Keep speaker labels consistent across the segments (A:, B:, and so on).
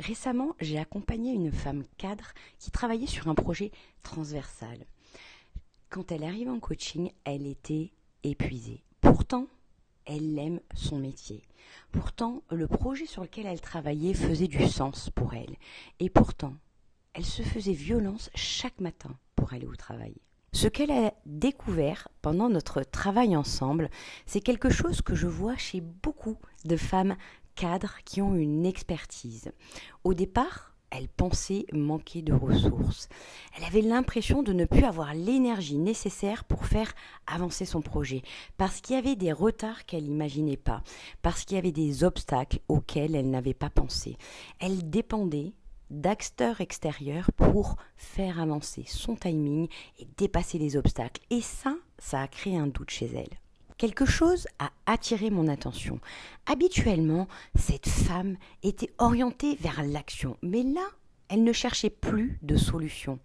A: Récemment, j'ai accompagné une femme cadre qui travaillait sur un projet transversal. Quand elle arrive en coaching, elle était épuisée. Pourtant, elle aime son métier. Pourtant, le projet sur lequel elle travaillait faisait du sens pour elle. Et pourtant, elle se faisait violence chaque matin pour aller au travail. Ce qu'elle a découvert pendant notre travail ensemble, c'est quelque chose que je vois chez beaucoup de femmes cadres qui ont une expertise. Au départ, elle pensait manquer de ressources. Elle avait l'impression de ne plus avoir l'énergie nécessaire pour faire avancer son projet, parce qu'il y avait des retards qu'elle n'imaginait pas, parce qu'il y avait des obstacles auxquels elle n'avait pas pensé. Elle dépendait d'acteurs extérieurs pour faire avancer son timing et dépasser les obstacles. Et ça a créé un doute chez elle. Quelque chose a attiré mon attention. Habituellement, cette femme était orientée vers l'action, mais là, elle ne cherchait plus de solution.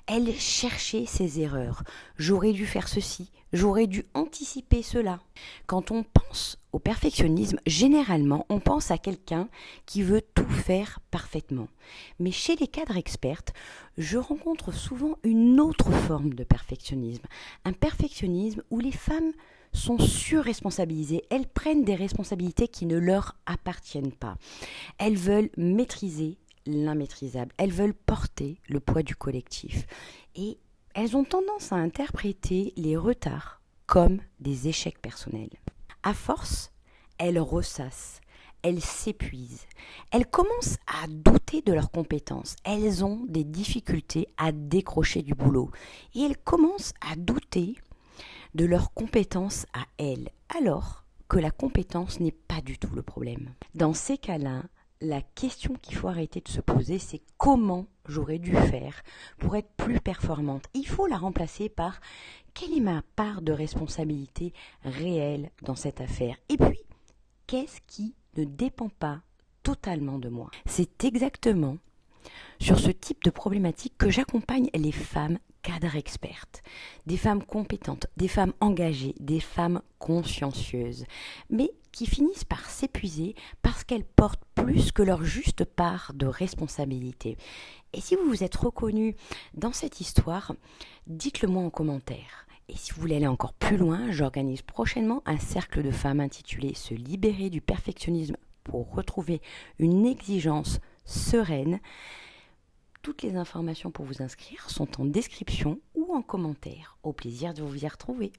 A: Elle cherchait ses erreurs. J'aurais dû faire ceci, j'aurais dû anticiper cela. Quand on pense au perfectionnisme, généralement, on pense à quelqu'un qui veut tout faire parfaitement. Mais chez les cadres expertes, je rencontre souvent une autre forme de perfectionnisme. Un perfectionnisme où les femmes sont surresponsabilisées. Elles prennent des responsabilités qui ne leur appartiennent pas. Elles veulent maîtriser l'immaîtrisable. Elles veulent porter le poids du collectif. Et elles ont tendance à interpréter les retards comme des échecs personnels. À force, elles ressassent, elles s'épuisent, elles commencent à douter de leurs compétences, elles ont des difficultés à décrocher du boulot et elles commencent à douter de leurs compétences à elles, alors que la compétence n'est pas du tout le problème. Dans ces cas-là, la question qu'il faut arrêter de se poser, c'est comment j'aurais dû faire pour être plus performante. Il faut la remplacer par quelle est ma part de responsabilité réelle dans cette affaire. Et puis, qu'est-ce qui ne dépend pas totalement de moi. C'est exactement sur ce type de problématique que j'accompagne les femmes cadres expertes, des femmes compétentes, des femmes engagées, des femmes consciencieuses, mais qui finissent par s'épuiser parce qu'elles portent plus que leur juste part de responsabilité. Et si vous vous êtes reconnu dans cette histoire, dites-le moi en commentaire. Et si vous voulez aller encore plus loin, j'organise prochainement un cercle de femmes intitulé Se libérer du perfectionnisme pour retrouver une exigence sereine. Toutes les informations pour vous inscrire sont en description ou en commentaire. Au plaisir de vous y retrouver.